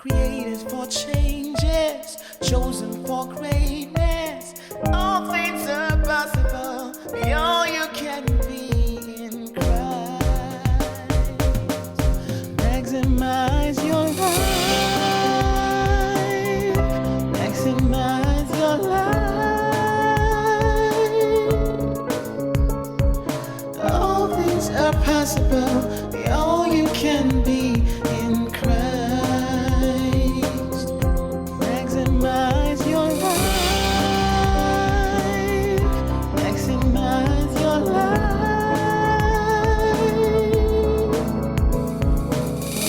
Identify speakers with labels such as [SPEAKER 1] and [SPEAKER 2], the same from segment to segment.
[SPEAKER 1] created for changes, chosen for greatness. All things are possible, be all you can be in Christ. Maximize your life, maximize your life. All things are possible, be all you can be in Christ. Maximize your life, maximize your life.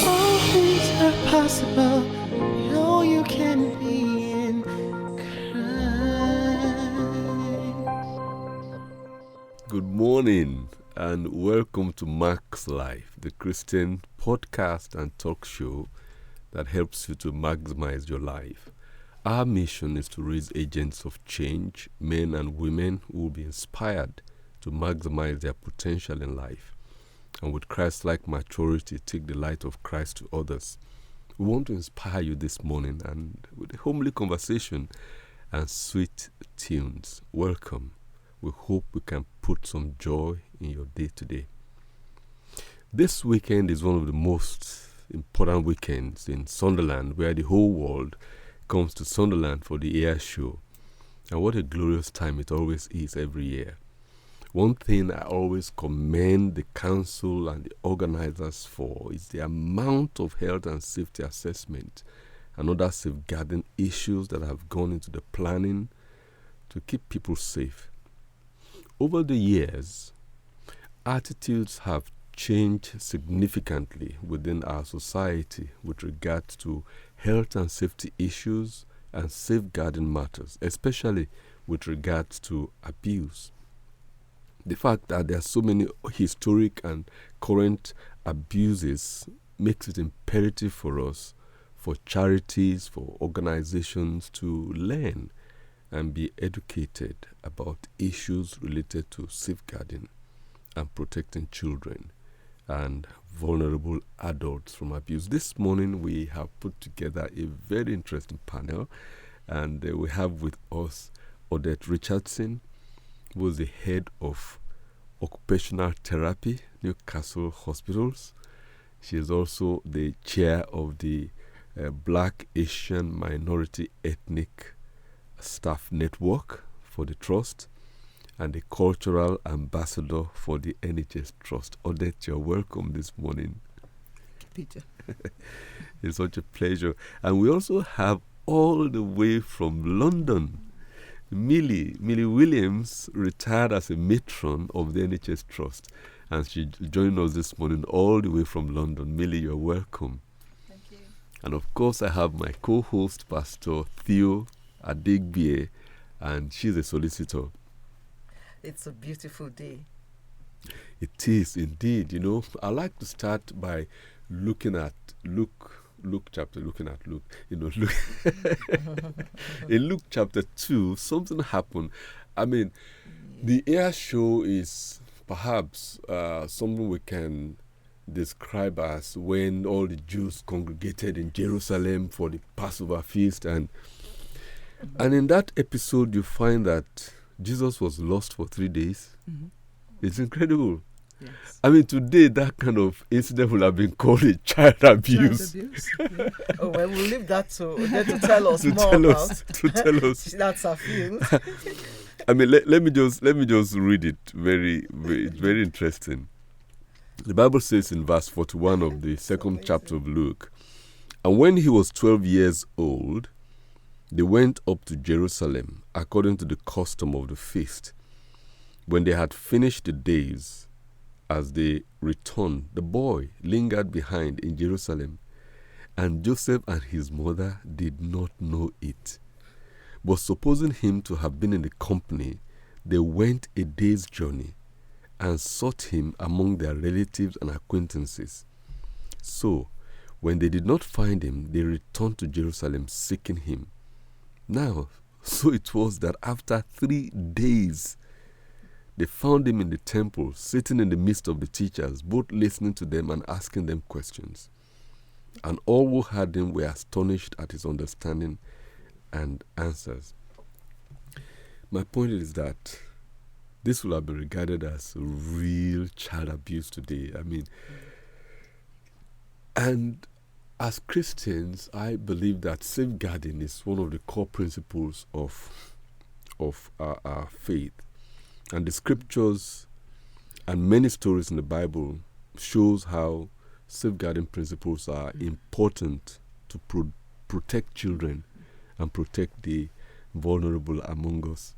[SPEAKER 1] All things are possible, be all you can be in Christ.
[SPEAKER 2] Good morning and welcome to Maxlife, the Christian podcast and talk show that helps you to maximize your life. Our mission is to raise agents of change, men and women who will be inspired to maximize their potential in life, and with Christ-like maturity take the light of Christ to others. We want to inspire you this morning and with a homely conversation and sweet tunes. Welcome. We hope we can put some joy in your day today. This weekend is one of the most important weekends in Sunderland, where the whole world comes to Sunderland for the air show. And what a glorious time it always is every year. One thing I always commend the council and the organizers for is the amount of health and safety assessment and other safeguarding issues that have gone into the planning to keep people safe. Over the years, attitudes have changed significantly within our society with regard to health and safety issues and safeguarding matters, especially with regards to abuse. The fact that there are so many historic and current abuses makes it imperative for us, for charities, for organizations to learn and be educated about issues related to safeguarding and protecting children and vulnerable adults from abuse. This morning we have put together a very interesting panel, and we have with us Odette Richardson, who is the head of occupational therapy, Newcastle Hospitals. She is also the chair of the Black Asian Minority Ethnic Staff Network for the Trust and the Cultural Ambassador for the NHS Trust. Odette, you're welcome this morning.
[SPEAKER 3] Peter.
[SPEAKER 2] It's such a pleasure. And we also have all the way from London, Millie Williams, retired as a matron of the NHS Trust. And she joined us this morning all the way from London. Millie, you're welcome.
[SPEAKER 3] Thank you.
[SPEAKER 2] And of course, I have my co-host, Pastor Theo Adigbie, and she's a solicitor.
[SPEAKER 3] It's a beautiful day.
[SPEAKER 2] It is indeed. You know, I like to start by looking at Luke chapter. In Luke chapter 2, something happened. I mean, the air show is perhaps something we can describe as when all the Jews congregated in Jerusalem for the Passover feast, and in that episode you find that Jesus was lost for 3 days.
[SPEAKER 3] Mm-hmm.
[SPEAKER 2] It's incredible.
[SPEAKER 3] Yes.
[SPEAKER 2] I mean, today that kind of incident would have been called a child abuse.
[SPEAKER 3] Yeah. Oh, well, we'll leave that to tell us
[SPEAKER 2] to
[SPEAKER 3] more
[SPEAKER 2] tell
[SPEAKER 3] about.
[SPEAKER 2] us, to tell us.
[SPEAKER 3] That's our field.
[SPEAKER 2] I mean, let me just read it. It's very interesting. The Bible says in verse 41 of the second chapter of Luke, and when he was 12 years old, they went up to Jerusalem according to the custom of the feast. When they had finished the days, as they returned, the boy lingered behind in Jerusalem, and Joseph and his mother did not know it. But supposing him to have been in the company, they went a day's journey and sought him among their relatives and acquaintances. So, when they did not find him, they returned to Jerusalem seeking him. Now, so it was that after 3 days, they found him in the temple, sitting in the midst of the teachers, both listening to them and asking them questions. And all who heard him were astonished at his understanding and answers. My point is that this will have been regarded as real child abuse today. I mean, and as Christians, I believe that safeguarding is one of the core principles of our faith. And the scriptures and many stories in the Bible shows how safeguarding principles are important to protect children and protect the vulnerable among us.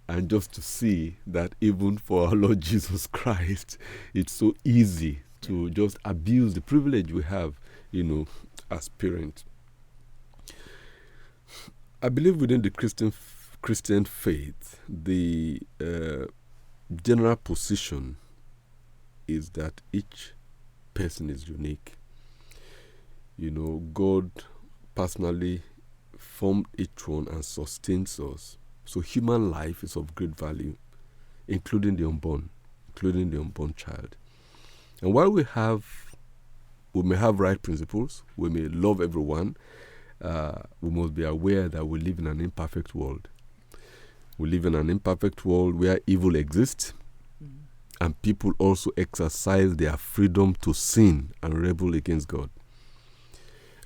[SPEAKER 2] And just to see that even for our Lord Jesus Christ, it's so easy to just abuse the privilege we have, as parents. I believe within the Christian faith, the general position is that each person is unique. God personally formed each one and sustains us. So human life is of great value, including the unborn child. And while we may have right principles, we may love everyone, we must be aware that we live in an imperfect world. We live in an imperfect world where evil exists, and people also exercise their freedom to sin and rebel against God.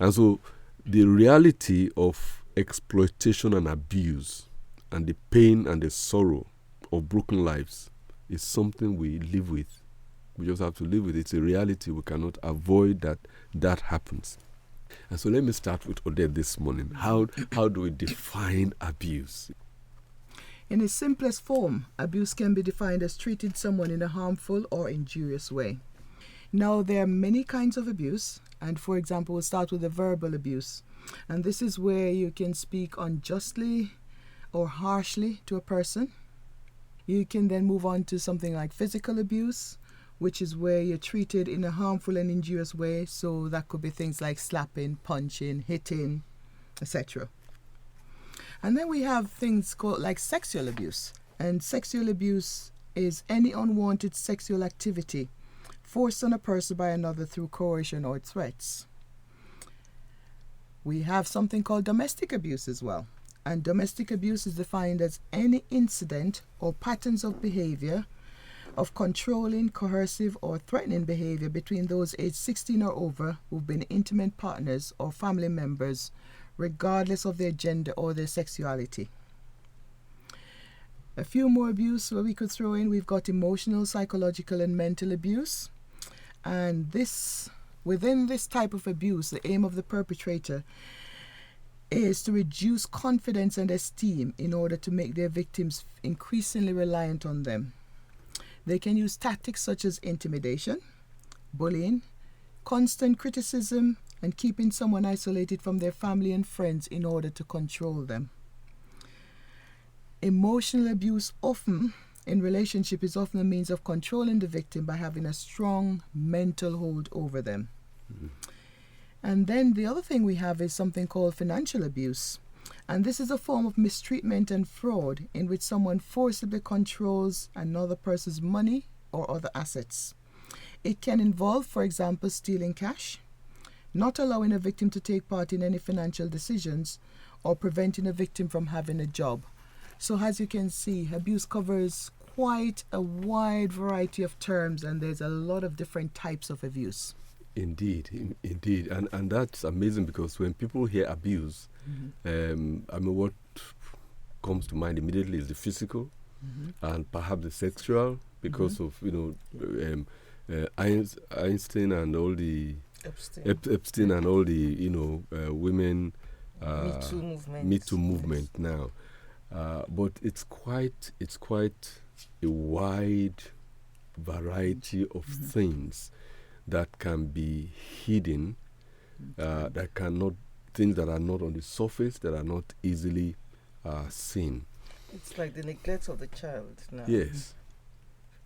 [SPEAKER 2] And so the reality of exploitation and abuse and the pain and the sorrow of broken lives is something we live with. We just have to live with it. It's a reality. We cannot avoid that happens. And so let me start with Odette this morning. How do we define abuse?
[SPEAKER 3] In its simplest form, abuse can be defined as treating someone in a harmful or injurious way. Now, there are many kinds of abuse, and for example, we'll start with the verbal abuse. And this is where you can speak unjustly or harshly to a person. You can then move on to something like physical abuse, which is where you're treated in a harmful and injurious way. So that could be things like slapping, punching, hitting, etc. And then we have things called like sexual abuse. And sexual abuse is any unwanted sexual activity forced on a person by another through coercion or threats. We have something called domestic abuse as well. And domestic abuse is defined as any incident or patterns of behavior of controlling, coercive, or threatening behavior between those aged 16 or over who've been intimate partners or family members, regardless of their gender or their sexuality. A few more abuse where we could throw in. We've got emotional, psychological, and mental abuse. And within this type of abuse, the aim of the perpetrator is to reduce confidence and esteem in order to make their victims increasingly reliant on them. They can use tactics such as intimidation, bullying, constant criticism, and keeping someone isolated from their family and friends in order to control them. Emotional abuse in relationship is often a means of controlling the victim by having a strong mental hold over them. Mm-hmm. And then the other thing we have is something called financial abuse. And this is a form of mistreatment and fraud in which someone forcibly controls another person's money or other assets. It can involve, for example, stealing cash, not allowing a victim to take part in any financial decisions, or preventing a victim from having a job. So as you can see, abuse covers quite a wide variety of terms, and there's a lot of different types of abuse.
[SPEAKER 2] Indeed. And that's amazing, because when people hear abuse, what comes to mind immediately is the physical and perhaps the sexual, because of, Einstein and all the Epstein and all the, women Me Too movement now. But it's quite a wide variety of things that can be hidden, things that are not on the surface, that are not easily seen.
[SPEAKER 4] It's like the neglect of the child now.
[SPEAKER 2] Yes.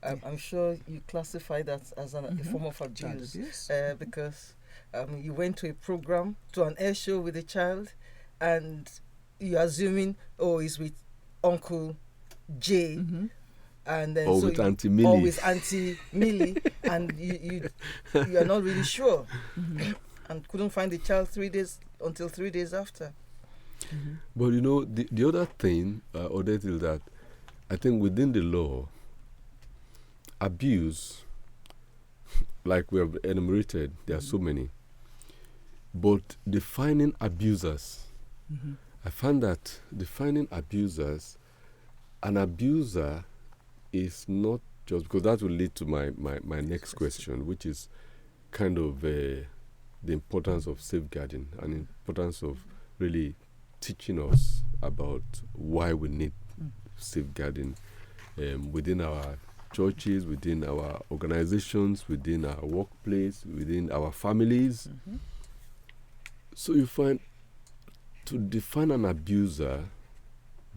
[SPEAKER 4] I'm sure you classify that as a form of abuse, because you went to a program, to an air show with a child, and you're assuming, he's with Uncle J, and then
[SPEAKER 2] or with Auntie Millie.
[SPEAKER 4] Or with Auntie Millie, and you are not really sure. and couldn't find the child 3 days until 3 days after.
[SPEAKER 2] But the other thing, Odette, is that I think within the law, abuse, like we have enumerated, there are so many. But defining abusers, I find that defining abusers, an abuser is not just, because that will lead to my next question, which is kind of the importance of safeguarding and importance of really teaching us about why we need safeguarding within our churches, within our organizations, within our workplace, within our families. So you find to define an abuser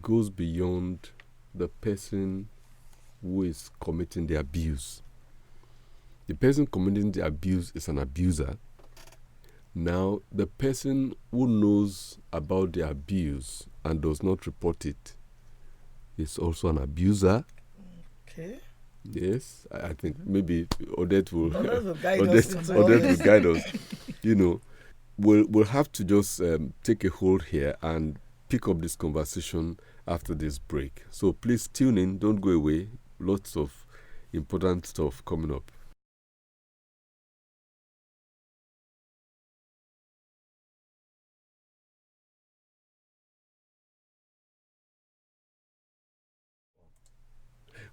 [SPEAKER 2] goes beyond the person who is committing the abuse. The person committing the abuse is an abuser. Now, the person who knows about the abuse and does not report it is also an abuser.
[SPEAKER 4] Okay.
[SPEAKER 2] Yes, I think maybe Odette will
[SPEAKER 4] guide us.
[SPEAKER 2] Odette will guide us. We'll have to just take a hold here and pick up this conversation after this break. So please tune in, don't go away. Lots of important stuff coming up.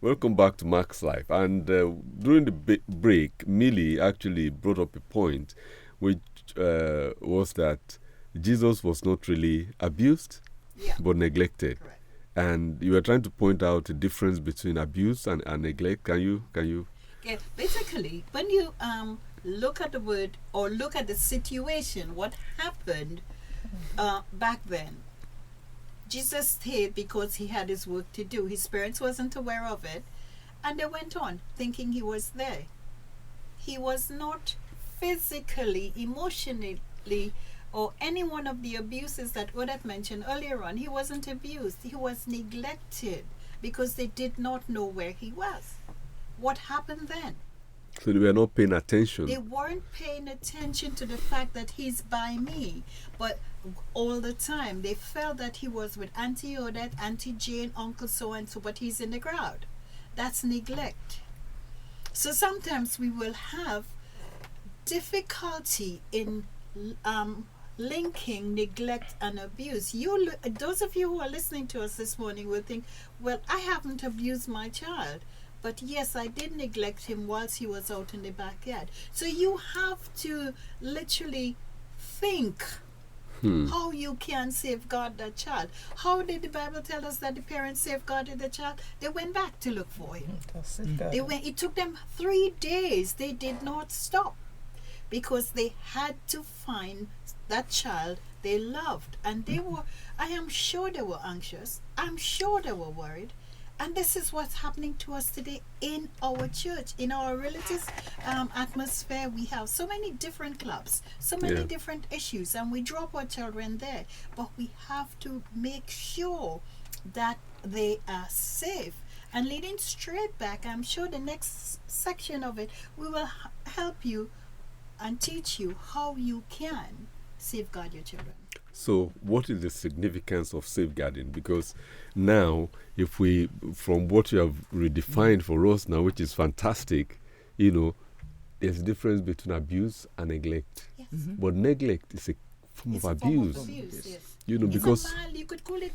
[SPEAKER 2] Welcome back to Maxlife. And during the break, Millie actually brought up a point, which was that Jesus was not really abused, but neglected.
[SPEAKER 5] Correct.
[SPEAKER 2] And you were trying to point out the difference between abuse and neglect. Can you?
[SPEAKER 5] Okay. Basically, when you look at the word or look at the situation, what happened back then, Jesus stayed because he had his work to do. His parents wasn't aware of it, and they went on thinking he was there. He was not physically, emotionally, or any one of the abuses that Odette mentioned earlier on. He wasn't abused. He was neglected because they did not know where he was. What happened then?
[SPEAKER 2] So they were not paying attention.
[SPEAKER 5] They weren't paying attention to the fact that he's by me, but all the time they felt that he was with Auntie Odette, Auntie Jane, Uncle so-and-so, but he's in the crowd. That's neglect. So sometimes we will have difficulty in linking neglect and abuse. Those of you who are listening to us this morning will think, well, I haven't abused my child, but yes, I did neglect him whilst he was out in the backyard. So you have to literally think how you can safeguard that child. How did the Bible tell us that the parents safeguarded the child? They went back to look for him. It took them 3 days. They did not stop because they had to find that child they loved. And I am sure they were anxious. I'm sure they were worried. And this is what's happening to us today in our church, in our religious atmosphere. We have so many different clubs, so many different issues, and we drop our children there. But we have to make sure that they are safe. And leading straight back, I'm sure the next section of it, we will help you and teach you how you can safeguard your children.
[SPEAKER 2] So what is the significance of safeguarding? Because now, if we, from what you have redefined for us now, which is fantastic, there's a difference between abuse and neglect.
[SPEAKER 5] Yes.
[SPEAKER 2] But neglect is a form of abuse.
[SPEAKER 5] Yes.
[SPEAKER 2] Because
[SPEAKER 5] you could call it,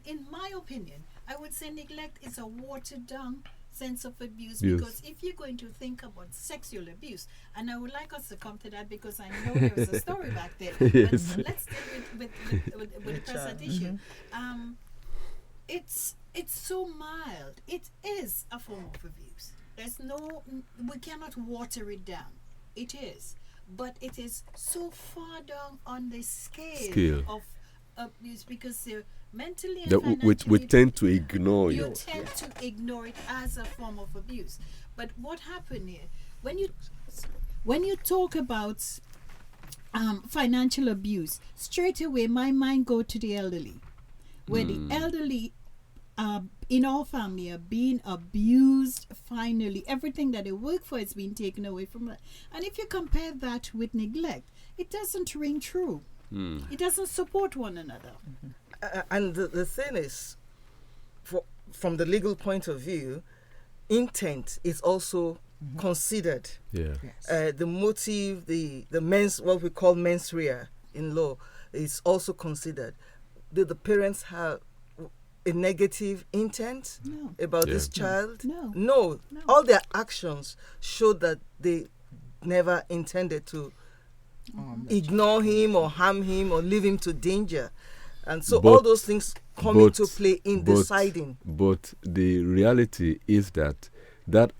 [SPEAKER 5] in my opinion, I would say neglect is a watered down sense of abuse, because if you're going to think about sexual abuse, and I would like us to come to that because I know there is a story back there.
[SPEAKER 2] Yes.
[SPEAKER 5] But let's deal with the present issue. It's so mild. It is a form of abuse. We cannot water it down. It is, but it is so far down on the scale of abuse because they're mentally and financially,
[SPEAKER 2] we tend to ignore
[SPEAKER 5] you tend to ignore it as a form of abuse. But what happened here, when you talk about financial abuse, straight away my mind go to the elderly, where the elderly in our family are being abused. Finally, everything that they work for is being taken away from them. And if you compare that with neglect, it doesn't ring true. It doesn't support one another.
[SPEAKER 4] And the thing is, from the legal point of view, intent is also considered.
[SPEAKER 2] Yeah.
[SPEAKER 3] Yes.
[SPEAKER 4] The motive, the mens, what we call mens rea in law, is also considered. Do the parents have a negative intent
[SPEAKER 5] No.
[SPEAKER 4] about
[SPEAKER 2] Yeah.
[SPEAKER 4] this child?
[SPEAKER 5] No.
[SPEAKER 4] No.
[SPEAKER 5] No.
[SPEAKER 4] All their actions show that they never intended to ignore him or harm him or leave him to danger. And so all those things come into play in deciding.
[SPEAKER 2] But the reality is that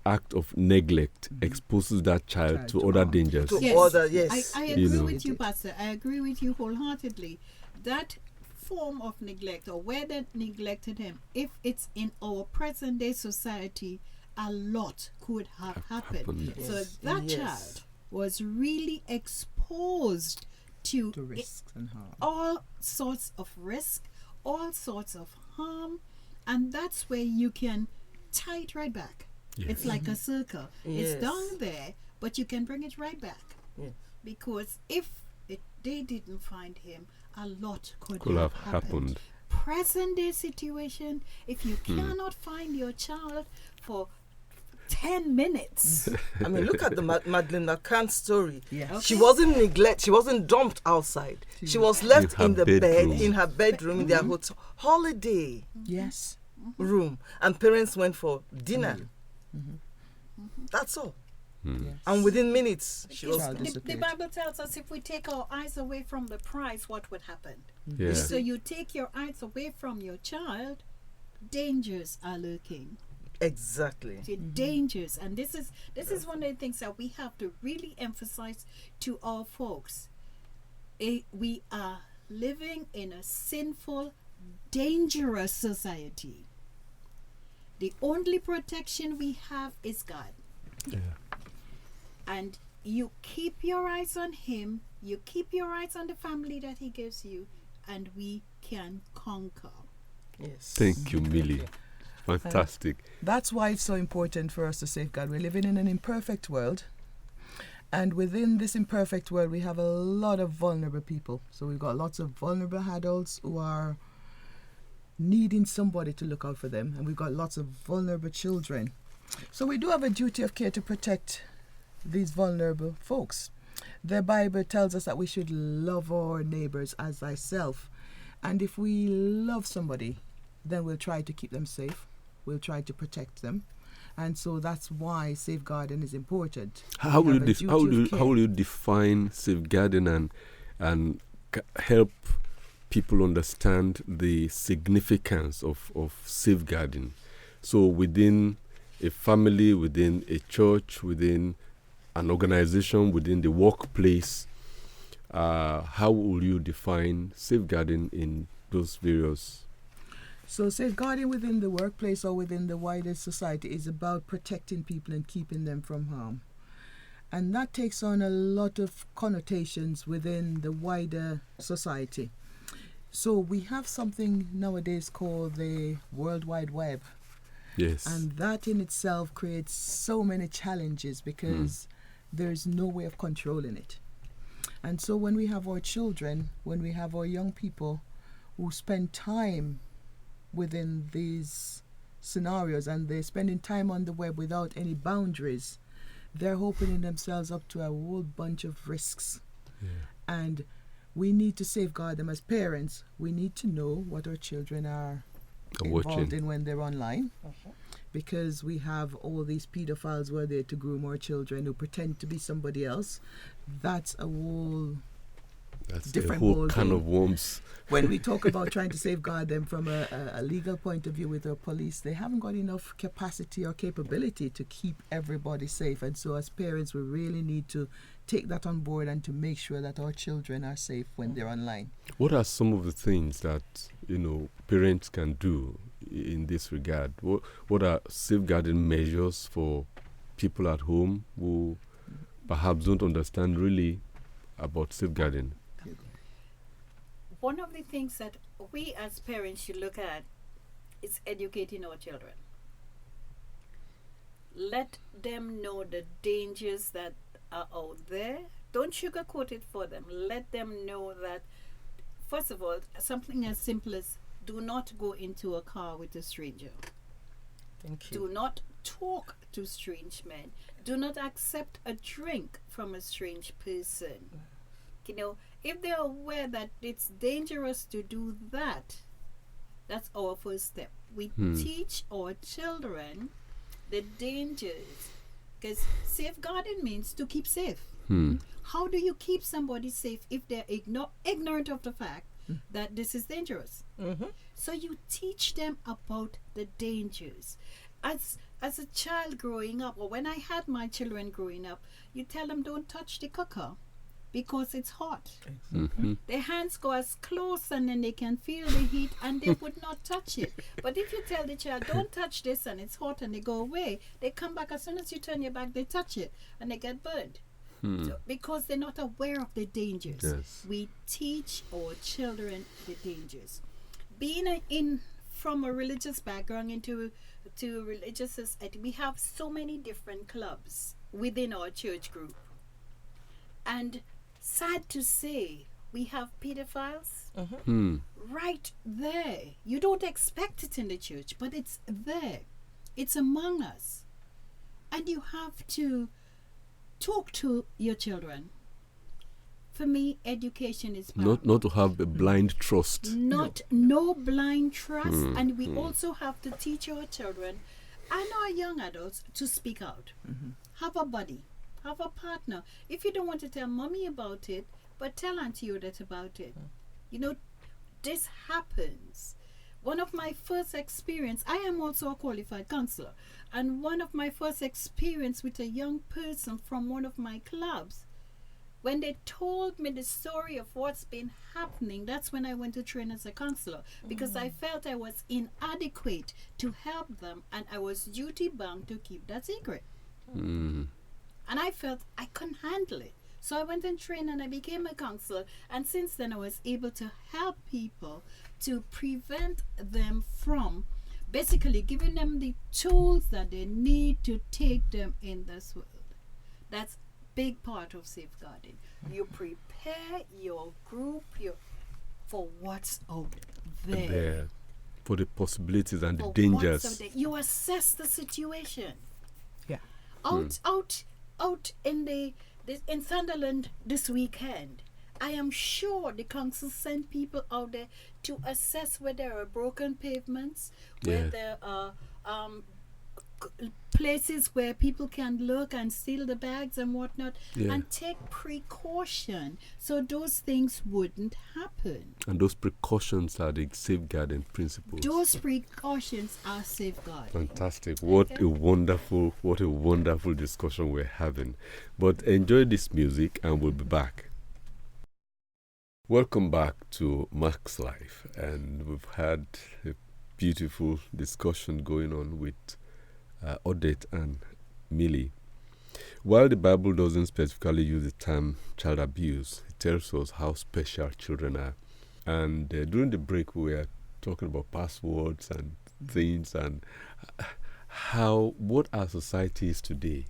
[SPEAKER 2] act of neglect exposes that child to other dangers.
[SPEAKER 4] To
[SPEAKER 5] Yes.
[SPEAKER 4] other, yes.
[SPEAKER 5] I
[SPEAKER 2] You
[SPEAKER 5] agree
[SPEAKER 2] know.
[SPEAKER 5] with you, Pastor. I agree with you wholeheartedly. That form of neglect, or where they neglected him, if it's in our present day society, a lot could have happened.
[SPEAKER 2] Yes.
[SPEAKER 5] So that
[SPEAKER 4] Yes.
[SPEAKER 5] child was really exposed to
[SPEAKER 3] To risks and harm.
[SPEAKER 5] all sorts of risk, all sorts of harm, and that's where you can tie it right back. It's like a circle.
[SPEAKER 4] Yes.
[SPEAKER 5] It's down there, but you can bring it right back.
[SPEAKER 4] Yes.
[SPEAKER 5] Because if they didn't find him, a lot could
[SPEAKER 2] have
[SPEAKER 5] happened.
[SPEAKER 2] happened.
[SPEAKER 5] Present day situation, if you cannot find your child for 10 minutes,
[SPEAKER 4] I mean, look at the Madeleine McCann story.
[SPEAKER 3] Yes.
[SPEAKER 4] She wasn't she wasn't dumped outside. She was left
[SPEAKER 2] In
[SPEAKER 4] in
[SPEAKER 2] her
[SPEAKER 4] the
[SPEAKER 2] bedroom.
[SPEAKER 4] bed, in her bedroom, in their hotel holiday
[SPEAKER 3] Yes.
[SPEAKER 4] room. And parents went for dinner. That's all.
[SPEAKER 3] Yes.
[SPEAKER 4] And within minutes, she was
[SPEAKER 3] Child
[SPEAKER 5] the
[SPEAKER 3] disappeared.
[SPEAKER 5] Bible tells us if we take our eyes away from the prize, what would happen?
[SPEAKER 2] Yeah.
[SPEAKER 5] So you take your eyes away from your child, dangers are lurking.
[SPEAKER 4] exactly.
[SPEAKER 5] The dangers, and this is one of the things that we have to really emphasize to our folks. We are living in a sinful, dangerous society. The only protection we have is God.
[SPEAKER 2] Yeah.
[SPEAKER 5] And you keep your eyes on him, you keep your eyes on the family that he gives you, and we can conquer.
[SPEAKER 4] Yes.
[SPEAKER 2] Thank you, Millie. Fantastic.
[SPEAKER 3] That's why it's so important for us to safeguard. We're living in an imperfect world. And within this imperfect world, we have a lot of vulnerable people. So we've got lots of vulnerable adults who are needing somebody to look out for them. And we've got lots of vulnerable children. So we do have a duty of care to protect these vulnerable folks. The Bible tells us that we should love our neighbors as thyself. And if we love somebody, then we'll try to keep them safe. We'll try to protect them. And so that's why safeguarding is important.
[SPEAKER 2] How
[SPEAKER 3] We
[SPEAKER 2] will
[SPEAKER 3] have
[SPEAKER 2] you
[SPEAKER 3] a duty of care.
[SPEAKER 2] how will you define safeguarding and help people understand the significance of safeguarding? So within a family, within a church, within an organization, within the workplace, how will you define safeguarding in those various?
[SPEAKER 3] So safeguarding within the workplace or within the wider society is about protecting people and keeping them from harm. And that takes on a lot of connotations within the wider society. So we have something nowadays called the World Wide Web.
[SPEAKER 2] Yes.
[SPEAKER 3] And that in itself creates so many challenges because there's no way of controlling it. And so when we have our children, when we have our young people who spend time within these scenarios and they're spending time on the web without any boundaries, they're opening themselves up to a whole bunch of risks.
[SPEAKER 2] Yeah.
[SPEAKER 3] And we need to safeguard them as parents. We need to know what our children are involved
[SPEAKER 2] Watching.
[SPEAKER 3] in when they're online, because we have all these pedophiles who are there to groom our children who pretend to be somebody else. That's a whole
[SPEAKER 2] That's
[SPEAKER 3] different
[SPEAKER 2] a whole
[SPEAKER 3] ball
[SPEAKER 2] can
[SPEAKER 3] game.
[SPEAKER 2] of worms.
[SPEAKER 3] When we talk about trying to safeguard them from a legal point of view with our police, they haven't got enough capacity or capability to keep everybody safe. And so as parents, we really need to take that on board and to make sure that our children are safe when they're online.
[SPEAKER 2] What are some of the things that parents can do in this regard? What are safeguarding measures for people at home who perhaps don't understand really about safeguarding?
[SPEAKER 5] One of the things that we as parents should look at is educating our children. Let them know the dangers that are out there Don't sugarcoat it for them. Let them know that, first of all, something as simple as do not go into a car with a stranger.
[SPEAKER 4] Thank you.
[SPEAKER 5] Do not talk to strange men. Do not accept a drink from a strange person. You know, if they're aware that it's dangerous to do that, that's our first step. We teach our children the dangers, because safeguarding means to keep safe. How do you keep somebody safe if they're ignorant of the fact that this is dangerous? So you teach them about the dangers. As a child growing up, or when I had my children growing up, you tell them don't touch the cooker because it's hot. Their hands go as close and then they can feel the heat and they would not touch it. But if you tell the child don't touch this and it's hot and they go away, they come back as soon as you turn your back, they touch it and they get burned. So, because they're not aware of the dangers.
[SPEAKER 2] Yes.
[SPEAKER 5] We teach our children the dangers. Being from a religious background into religious society, we have so many different clubs within our church group. And sad to say, we have pedophiles right there. You don't expect it in the church, but it's there. It's among us. And you have to talk to your children. For me, education is paramount.
[SPEAKER 2] Not to have a blind trust.
[SPEAKER 5] No blind trust. And we also have to teach our children and our young adults to speak out. Have a buddy. Have a partner. If you don't want to tell mommy about it, but tell Auntie Odette about it. You know, this happens. One of my first experience, I am also a qualified counselor, and one of my first experience with a young person from one of my clubs, when they told me the story of what's been happening, that's when I went to train as a counselor, because I felt I was inadequate to help them and I was duty bound to keep that secret. And I felt I couldn't handle it. So I went and trained and I became a counselor, and since then I was able to help people to prevent them from basically giving them the tools that they need to take them in this world. That's big part of safeguarding. You prepare your group for what's out there.
[SPEAKER 2] For the possibilities and
[SPEAKER 5] For
[SPEAKER 2] the dangers.
[SPEAKER 5] what's out there. You assess the situation.
[SPEAKER 3] Yeah.
[SPEAKER 5] Out in Sunderland this weekend, I am sure the council sent people out there to assess where there are broken pavements, where there are places where people can look and steal the bags and whatnot, and take precaution so those things wouldn't happen.
[SPEAKER 2] And those precautions are the safeguarding principles.
[SPEAKER 5] Those precautions are safeguarding.
[SPEAKER 2] Fantastic. What a wonderful discussion we're having. But enjoy this music and we'll be back. Welcome back to Maxlife, and we've had a beautiful discussion going on with Odette and Millie. While the Bible doesn't specifically use the term child abuse, it tells us how special children are. And during the break, we were talking about passwords and things, and what our society is today,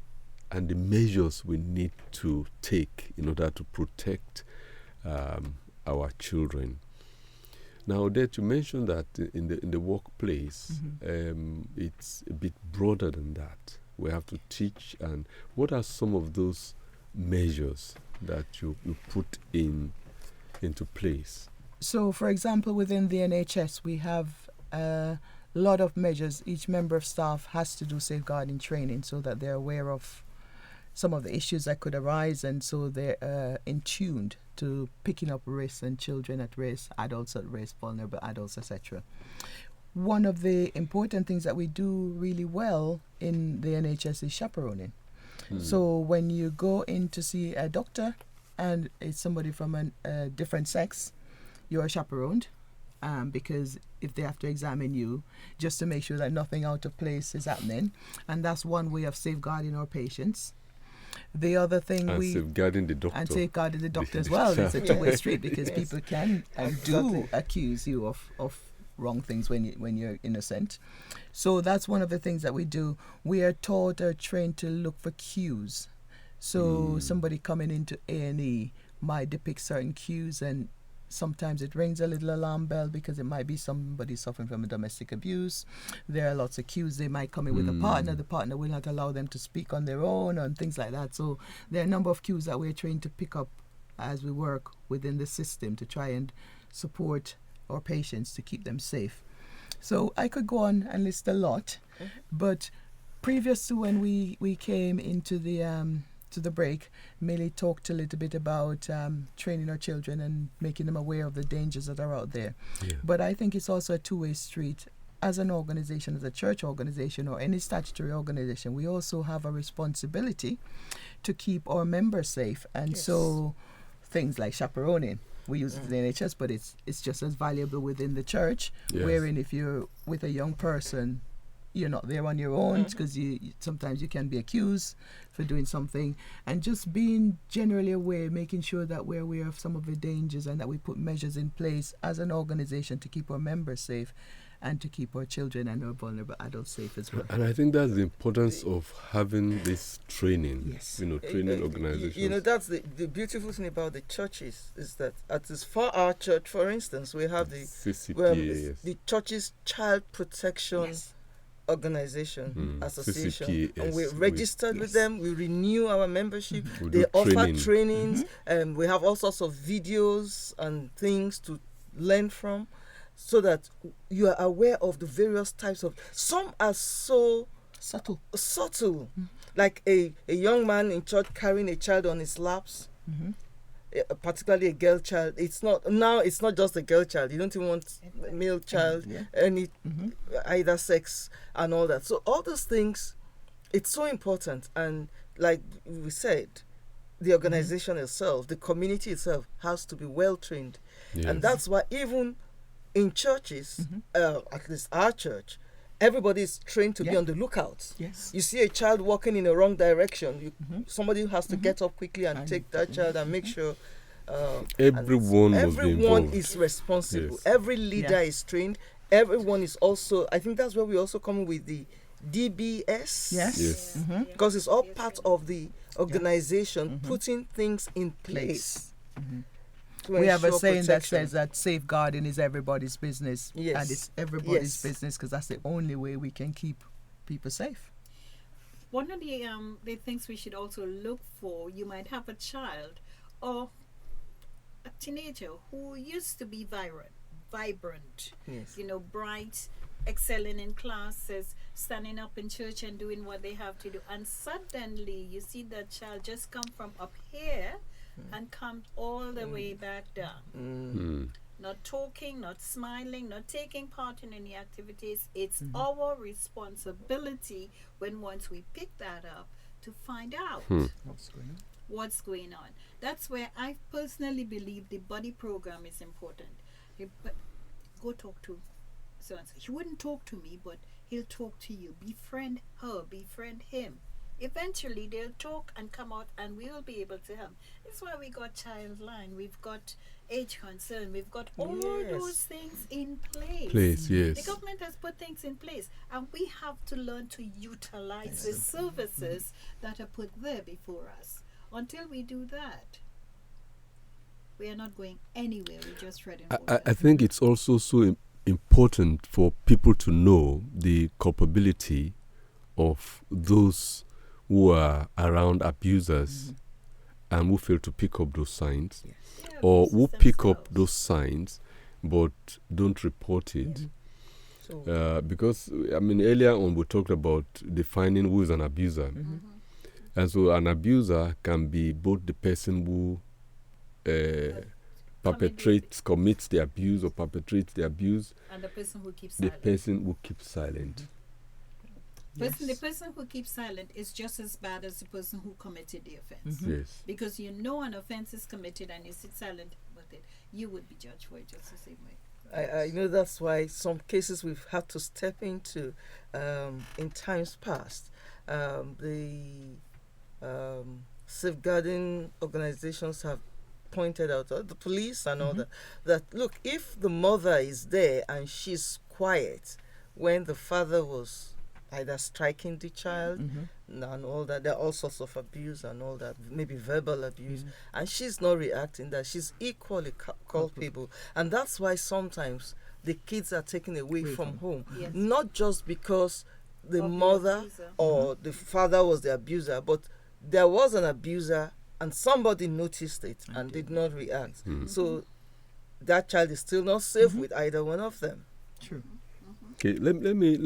[SPEAKER 2] and the measures we need to take in order to protect our children. Now, Odette, you mentioned that in the workplace, it's a bit broader than that. We have to teach, and what are some of those measures that you put into place?
[SPEAKER 3] So, for example, within the NHS, we have a lot of measures. Each member of staff has to do safeguarding training so that they're aware of some of the issues that could arise, and so they're in tuned to picking up risks and children at risk, adults at risk, vulnerable adults, etc. One of the important things that we do really well in the NHS is chaperoning. So when you go in to see a doctor and it's somebody from a different sex, you are chaperoned, because if they have to examine you, just to make sure that nothing out of place is happening. And that's one way of safeguarding our patients. The other thing
[SPEAKER 2] safeguarding the doctor.
[SPEAKER 3] And safeguarding the doctor as well. It's a two-way street, because people can and do accuse you of wrong things when you're innocent. So that's one of the things that we do. We are taught or trained to look for cues. So somebody coming into A&E might depict certain cues, and sometimes it rings a little alarm bell because it might be somebody suffering from a domestic abuse. There are lots of cues. They might come in with a partner. The partner will not allow them to speak on their own and things like that. So there are a number of cues that we're trained to pick up as we work within the system to try and support our patients to keep them safe. So I could go on and list a lot, but previous to when we came into the break, Millie talked a little bit about training our children and making them aware of the dangers that are out there.
[SPEAKER 2] Yeah.
[SPEAKER 3] But I think it's also a two-way street. As an organization, as a church organization or any statutory organization, we also have a responsibility to keep our members safe. And so things like chaperoning, we use it in the NHS, but it's just as valuable within the church, wherein if you're with a young person, you're not there on your own because you sometimes you can be accused for doing something, and just being generally aware, making sure that we're aware of some of the dangers and that we put measures in place as an organization to keep our members safe and to keep our children and our vulnerable adults safe as well.
[SPEAKER 2] And I think that's the importance of having this training,
[SPEAKER 3] Yes.
[SPEAKER 2] training organizations.
[SPEAKER 4] That's the beautiful thing about the churches is that for our church, for instance, we have the
[SPEAKER 2] CCPA,
[SPEAKER 4] the church's child protection organization association,
[SPEAKER 2] CCPS,
[SPEAKER 4] and we're registered with them. We renew our membership.
[SPEAKER 2] We
[SPEAKER 4] They
[SPEAKER 2] do
[SPEAKER 4] offer
[SPEAKER 2] training.
[SPEAKER 4] trainings, and we have all sorts of videos and things to learn from, so that you are aware of the various types of. Some are so
[SPEAKER 3] Subtle.
[SPEAKER 4] like a young man in church carrying a child on his laps. Particularly a girl child. It's not just a girl child. You don't even want a male child, any either sex and all that. So all those things, it's so important. And like we said, the organization itself, the community itself has to be well trained.
[SPEAKER 2] Yes.
[SPEAKER 4] And that's why even in churches, at least our church, everybody is trained to be on the lookout.
[SPEAKER 3] Yes.
[SPEAKER 4] You see a child walking in the wrong direction, somebody has to get up quickly and take that child and make sure
[SPEAKER 2] Everyone must be
[SPEAKER 4] everyone
[SPEAKER 2] involved.
[SPEAKER 4] is responsible.
[SPEAKER 2] Yes.
[SPEAKER 4] Every leader is trained. Everyone is also. I think that's where we also come with the DBS.
[SPEAKER 3] Yes.
[SPEAKER 4] Because it's all part of the organization putting things in place. to
[SPEAKER 3] We have a
[SPEAKER 4] ensure
[SPEAKER 3] saying that
[SPEAKER 4] protection.
[SPEAKER 3] says that safeguarding is everybody's business.
[SPEAKER 4] Yes.
[SPEAKER 3] And it's everybody's
[SPEAKER 4] Yes.
[SPEAKER 3] business because that's the only way we can keep people safe.
[SPEAKER 5] One of the things we should also look for, you might have a child or a teenager who used to be vibrant,
[SPEAKER 4] Yes.
[SPEAKER 5] bright, excelling in classes, standing up in church and doing what they have to do. And suddenly you see that child just come from up here and come all the way back down. Not talking, not smiling, not taking part in any activities. It's our responsibility once we pick that up to find out what's going on. That's where I personally believe the buddy program is important. Go talk to so-and-so. He wouldn't talk to me, but he'll talk to you. Befriend her, befriend him. Eventually they'll talk and come out and we'll be able to help. That's why we got Childline, we've got Age Concern, we've got all those things in place.
[SPEAKER 2] Yes.
[SPEAKER 5] The government has put things in place and we have to learn to utilize the services that are put there before us. Until we do that, we are not going anywhere. We're just treading water.
[SPEAKER 2] I think it's also so important for people to know the culpability of those who are around abusers and who fail to pick up those signs, or who pick up those signs but don't report it. Because, earlier on we talked about defining who is an abuser. And so an abuser can be both the person who commits the abuse or perpetrates the abuse,
[SPEAKER 5] and the person who keeps
[SPEAKER 2] the
[SPEAKER 5] silent.
[SPEAKER 2] person who keeps silent.
[SPEAKER 5] The person who keeps silent is just as bad as the person who committed the offense.
[SPEAKER 2] Yes.
[SPEAKER 5] Because an offense is committed and you sit silent about it, you would be judged for it just the same way.
[SPEAKER 4] I know that's why some cases we've had to step into in times past. The safeguarding organizations have pointed out, the police and all that look, if the mother is there and she's quiet when the father was either striking the child and all that. There are all sorts of abuse and all that, maybe verbal abuse. And she's not reacting, that she's equally culpable. And that's why sometimes the kids are taken away from home.
[SPEAKER 5] Yes.
[SPEAKER 4] Not just because the
[SPEAKER 5] Of the
[SPEAKER 4] mother
[SPEAKER 5] abuser.
[SPEAKER 4] or the father was the abuser, but there was an abuser and somebody noticed it and did not react. So that child is still not safe with either one of them.
[SPEAKER 3] True.
[SPEAKER 2] Okay, let me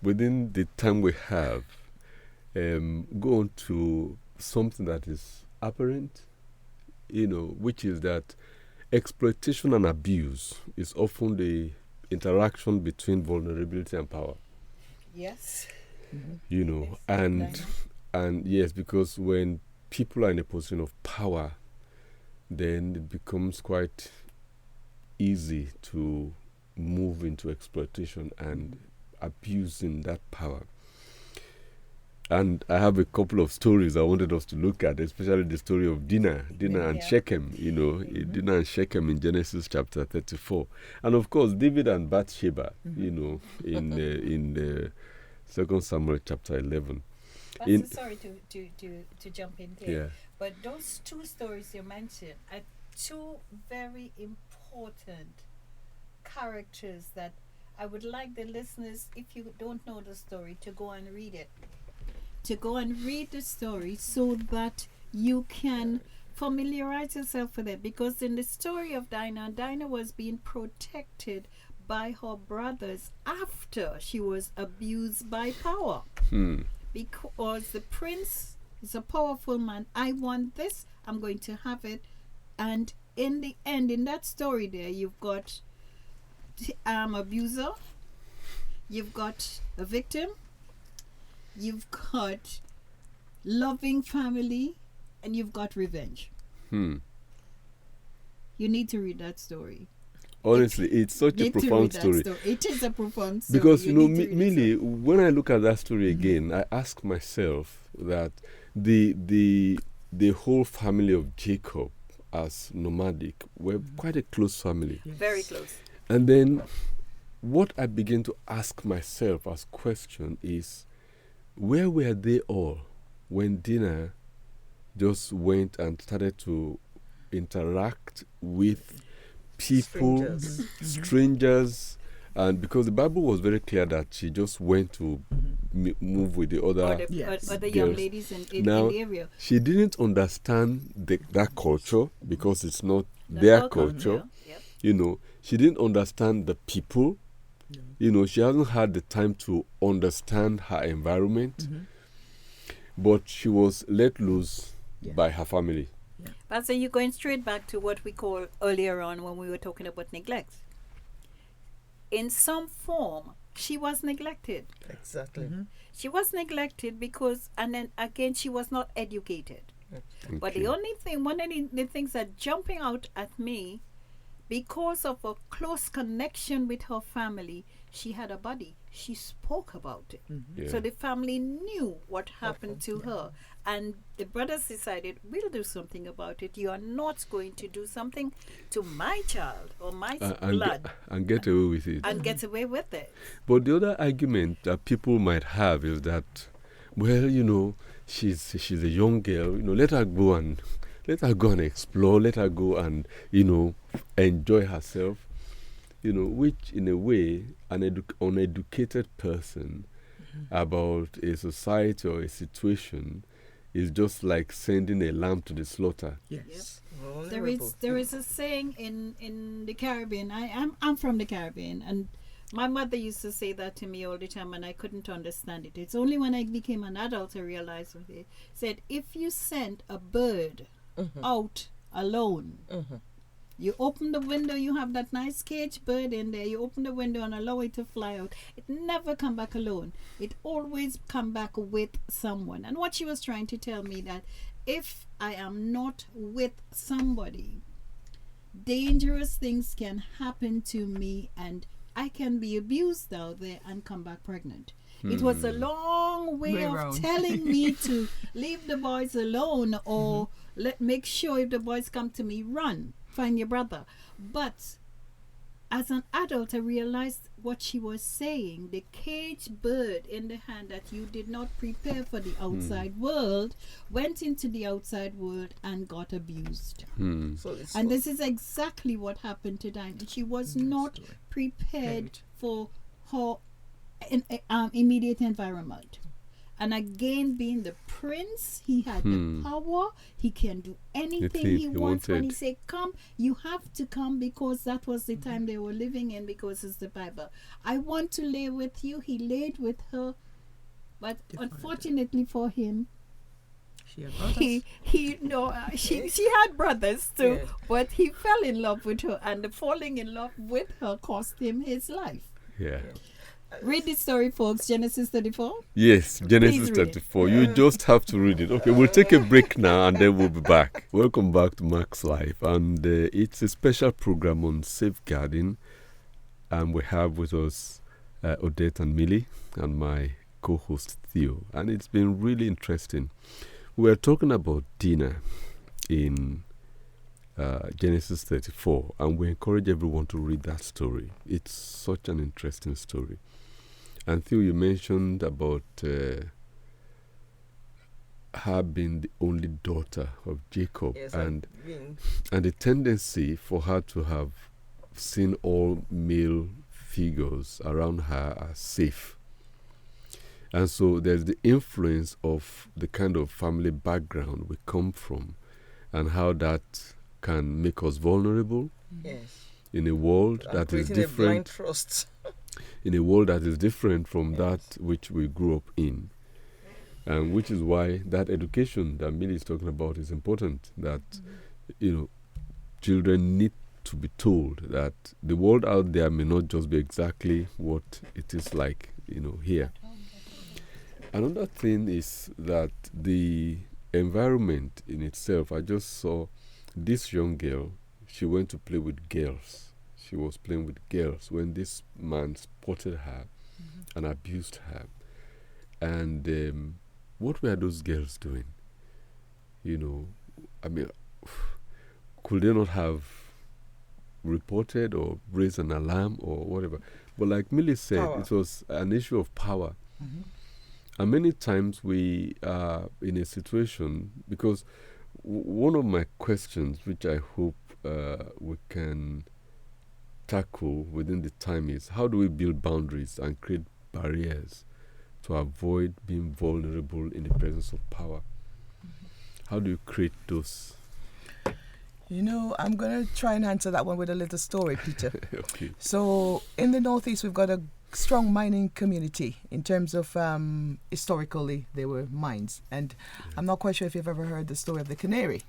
[SPEAKER 2] within the time we have, go on to something that is apparent, which is that exploitation and abuse is often the interaction between vulnerability and power.
[SPEAKER 5] Yes.
[SPEAKER 2] And yes, because when people are in a position of power, then it becomes quite easy to move into exploitation and abusing that power. And I have a couple of stories I wanted us to look at, especially the story of Dinah and Shechem, Dinah and Shechem in Genesis chapter 34. And of course, David and Bathsheba, in the 2 Samuel chapter 11.
[SPEAKER 5] Sorry to jump in there.
[SPEAKER 2] Yeah.
[SPEAKER 5] But those two stories you mentioned are two very important characters that I would like the listeners, if you don't know the story, to go and read it. To go and read the story so that you can familiarize yourself with it. Because in the story of Dinah was being protected by her brothers after she was abused by power. Because the prince is a powerful man. I want this, I'm going to have it. And in the end, in that story there, you've got abuser, you've got a victim, you've got loving family, and you've got revenge. You need to read that story.
[SPEAKER 2] Honestly, it's such a profound story.
[SPEAKER 5] It is a profound story.
[SPEAKER 2] Because, Millie, when I look at that story again, I ask myself that the whole family of Jacob as nomadic were quite a close family.
[SPEAKER 5] Very close.
[SPEAKER 2] And then what I begin to ask myself as question is, where were they all when Dinah just went and started to interact with people, strangers, and because the Bible was very clear that she just went to move with the other
[SPEAKER 5] other young ladies in the area.
[SPEAKER 2] She didn't understand that culture because it's not their culture. She didn't understand the people. She hasn't had the time to understand her environment, but she was let loose by her family.
[SPEAKER 5] But so you're going straight back to what we call earlier on when we were talking about neglect. In some form, she was neglected.
[SPEAKER 4] Exactly.
[SPEAKER 5] She was neglected because, and then again, she was not educated. But the only thing, one of the things that jumping out at me, because of a close connection with her family, she had a body. She spoke about it. So the family knew what happened to her. And the brothers decided, we'll do something about it. You are not going to do something to my child or my blood.
[SPEAKER 2] And get away with it.
[SPEAKER 5] And get away with it.
[SPEAKER 2] But the other argument that people might have is that, well, she's a young girl. Let her go and explore. Let her go and enjoy herself. Which in a way, an uneducated person about a society or a situation is just like sending a lamb to the slaughter.
[SPEAKER 3] Yes.
[SPEAKER 5] There is a saying in the Caribbean. I'm from the Caribbean, and my mother used to say that to me all the time, and I couldn't understand it. It's only when I became an adult I realized what it said. If you send a bird out alone, you open the window, you have that nice cage bird in there, you open the window and allow it to fly out. It never come back alone. It always come back with someone. And what she was trying to tell me, that if I am not with somebody, dangerous things can happen to me and I can be abused out there and come back pregnant. It was a long way of telling me to leave the boys alone or make sure if the boys come to me, run. Find your brother. But as an adult, I realized what she was saying. The caged bird in the hand that you did not prepare for the outside world went into the outside world and got abused. And this is exactly what happened to Dinah. She was not prepared for her immediate environment. And again, being the prince, he had the power. He can do anything he wants. When he say come, you have to come, because that was the time they were living in, because it's the Bible. I want to lay with you. He laid with her, but unfortunately for him,
[SPEAKER 3] she had brothers.
[SPEAKER 5] She had brothers too, but he fell in love with her, and the falling in love with her cost him his life. Read the story, folks. Genesis 34.
[SPEAKER 2] Yes, Genesis 34. You just have to read it. Okay, we'll take a break now and then we'll be back. Welcome back to Maxlife, and it's a special program on safeguarding, and we have with us Odette and Millie and my co-host Theo, and it's been really interesting. We are talking about Dinah in Genesis 34, and we encourage everyone to read that story. It's such an interesting story. And Theo, you mentioned about her being the only daughter of Jacob, and the tendency for her to have seen all male figures around her as safe. And so there's the influence of the kind of family background we come from, and how that can make us vulnerable in a world that is different.
[SPEAKER 4] Trust.
[SPEAKER 2] In a world that is different from that which we grew up in. And which is why that education that Millie is talking about is important. That, children need to be told that the world out there may not just be exactly what it is like, here. Another thing is that the environment in itself, I just saw this young girl, she went to play with girls. She was playing with girls when this man spotted her and abused her. And what were those girls doing? Could they not have reported or raised an alarm or whatever? But like Millie said, it was an issue of power. And many times we are in a situation, because one of my questions, which I hope we can tackle within the time, is how do we build boundaries and create barriers to avoid being vulnerable in the presence of power? How do you create those?
[SPEAKER 3] I'm going to try and answer that one with a little story, Peter.
[SPEAKER 2] Okay.
[SPEAKER 3] So in the Northeast, we've got a strong mining community in terms of historically they were mines, and I'm not quite sure if you've ever heard the story of the canary.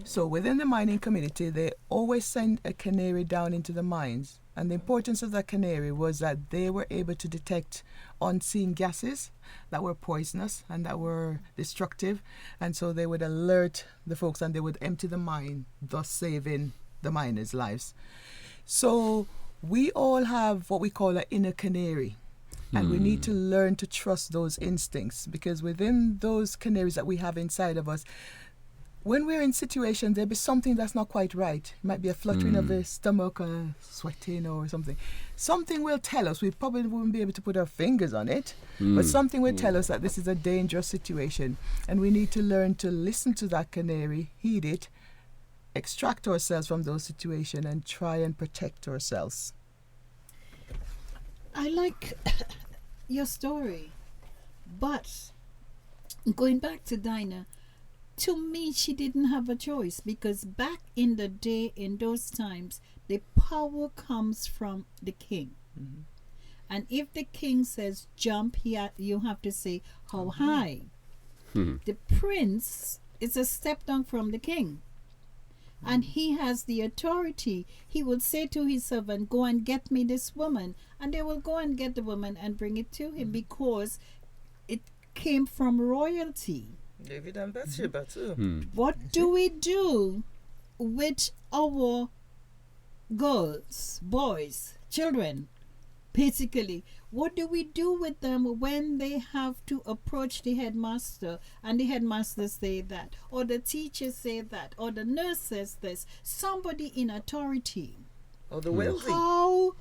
[SPEAKER 3] So within the mining community, they always send a canary down into the mines, and the importance of that canary was that they were able to detect unseen gases that were poisonous and that were destructive, and so they would alert the folks and they would empty the mine, thus saving the miners' lives. So we all have what we call an inner canary, and we need to learn to trust those instincts, because within those canaries that we have inside of us, when we're in situations, there'll be something that's not quite right. It might be a fluttering of the stomach or sweating or something. Something will tell us. We probably wouldn't be able to put our fingers on it, but something will tell us that this is a dangerous situation. And we need to learn to listen to that canary, heed it, extract ourselves from those situations, and try and protect ourselves.
[SPEAKER 5] I like your story, but going back to Dinah, to me, she didn't have a choice, because back in the day, in those times, the power comes from the king. And if the king says jump, you have to say how high. The prince is a step down from the king, and he has the authority. He will say to his servant, go and get me this woman, and they will go and get the woman and bring it to him, because it came from royalty.
[SPEAKER 4] David and Bathsheba too.
[SPEAKER 5] What do we do with our girls, boys, children? Basically, what do we do with them when they have to approach the headmaster, and the headmaster say that, or the teacher say that, or the nurse says this? Somebody in authority
[SPEAKER 4] or the wealthy.
[SPEAKER 5] How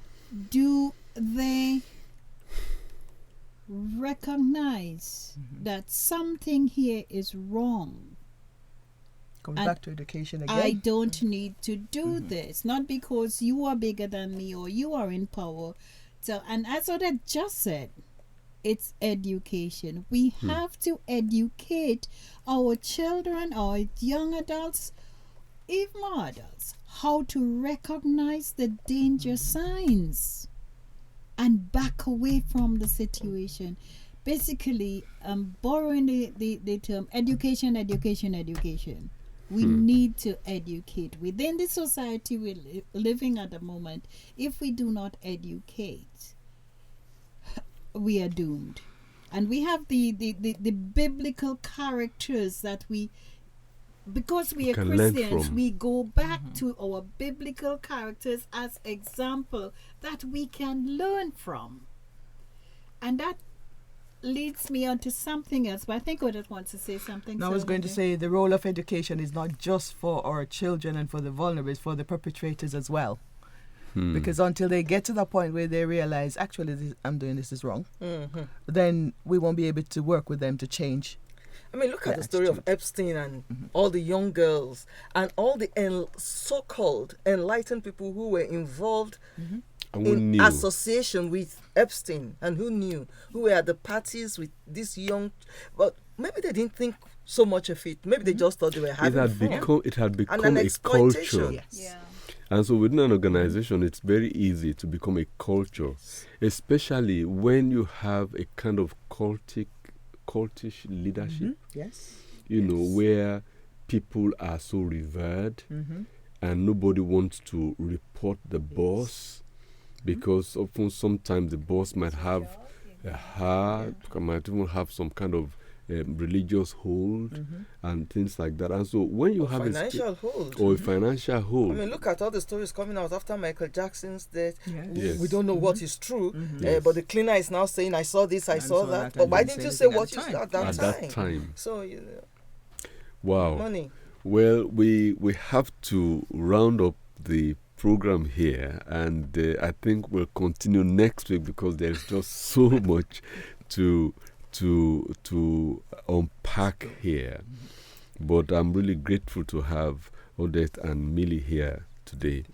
[SPEAKER 5] do they recognize that something here is wrong?
[SPEAKER 3] Coming
[SPEAKER 5] And
[SPEAKER 3] back to education again.
[SPEAKER 5] I don't need to do this, not because you are bigger than me or you are in power. So, and as I just said, it's education. We have to educate our children, our young adults, even adults, how to recognize the danger signs and back away from the situation. Basically, borrowing the term education. We need to educate. Within the society we're living at the moment, if we do not educate, we are doomed. And we have the biblical characters that we, because we are
[SPEAKER 2] can learn
[SPEAKER 5] Christians,
[SPEAKER 2] from.
[SPEAKER 5] we go back to our biblical characters as example that we can learn from. And that leads me on to something else, but I think Odette wants to say something.
[SPEAKER 3] Now I was going to say the role of education is not just for our children and for the vulnerable, it's for the perpetrators as well. Because until they get to the point where they realize, actually, I'm doing this is wrong, then we won't be able to work with them to change.
[SPEAKER 4] I mean, look at the story of Epstein and all the young girls and all the so-called enlightened people who were involved in association with Epstein, and who knew, who were at the parties with this young, but maybe they didn't think so much of it. Maybe they just thought they were having fun.
[SPEAKER 2] It had become
[SPEAKER 4] an
[SPEAKER 2] a
[SPEAKER 4] exploitation.
[SPEAKER 2] culture.
[SPEAKER 3] Yes.
[SPEAKER 5] Yeah.
[SPEAKER 2] And so within an organization, it's very easy to become a culture, especially when you have a kind of cultish leadership,
[SPEAKER 3] Yes.
[SPEAKER 2] you know, where people are so revered and nobody wants to report the boss, because often sometimes the boss might have a heart, might even have some kind of religious hold and things like that. And so when you have
[SPEAKER 4] financial hold.
[SPEAKER 2] or a financial hold,
[SPEAKER 4] I mean, look at all the stories coming out after Michael Jackson's death.
[SPEAKER 2] Yes.
[SPEAKER 4] We don't know what is true,
[SPEAKER 2] Yes.
[SPEAKER 4] but the cleaner is now saying, I saw this, I saw that. But why didn't you say what you saw at that time? So, you know,
[SPEAKER 2] wow.
[SPEAKER 4] money.
[SPEAKER 2] Well, we have to round up the program here, and I think we'll continue next week because there's just so much to unpack here. But I'm really grateful to have Odette and Millie here today.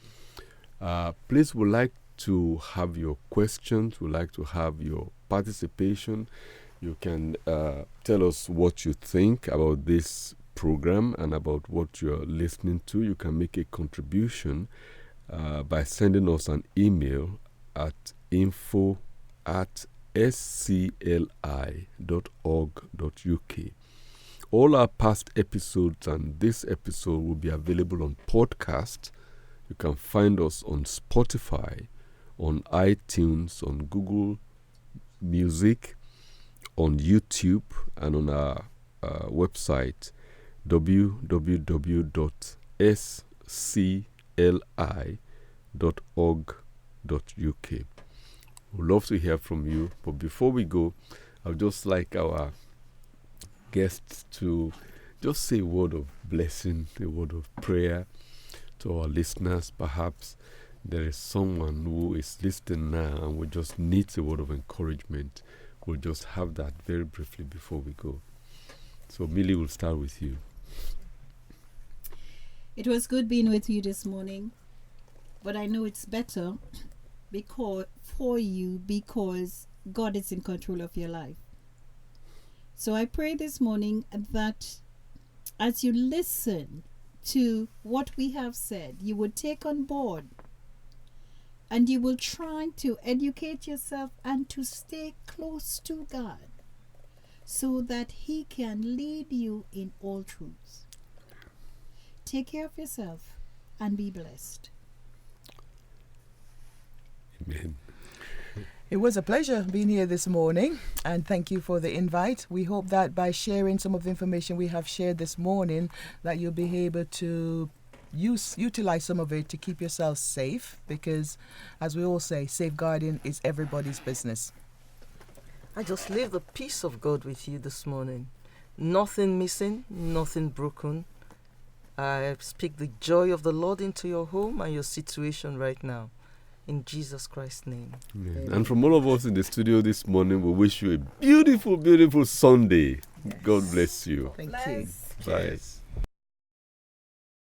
[SPEAKER 2] Please, we'd like to have your questions. We'd like to have your participation. You can tell us what you think about this program and about what you're listening to. You can make a contribution by sending us an email at info@scli.org.uk. All our past episodes and this episode will be available on podcast. You can find us on Spotify, on iTunes, on Google Music, on YouTube, and on our website www.scli.org.uk. We'd love to hear from you, but before we go, I'd just like our guests to just say a word of blessing, a word of prayer to our listeners. Perhaps there is someone who is listening now and we just needs a word of encouragement. We'll just have that very briefly before we go. So Millie, will start with you.
[SPEAKER 5] It was good being with you this morning, but I know it's better because God is in control of your life. So I pray this morning that as you listen to what we have said, you would take on board and you will try to educate yourself and to stay close to God so that He can lead you in all truths. Take care of yourself and be blessed.
[SPEAKER 2] Amen.
[SPEAKER 3] It was a pleasure being here this morning, and thank you for the invite. We hope that by sharing some of the information we have shared this morning, that you'll be able to utilize some of it to keep yourself safe, because as we all say, safeguarding is everybody's business.
[SPEAKER 4] I just leave the peace of God with you this morning. Nothing missing, nothing broken. I speak the joy of the Lord into your home and your situation right now. In Jesus Christ's name.
[SPEAKER 2] Amen. And from all of us in the studio this morning, we wish you a beautiful, beautiful Sunday. Yes. God bless you.
[SPEAKER 3] Thank you.
[SPEAKER 2] Bye.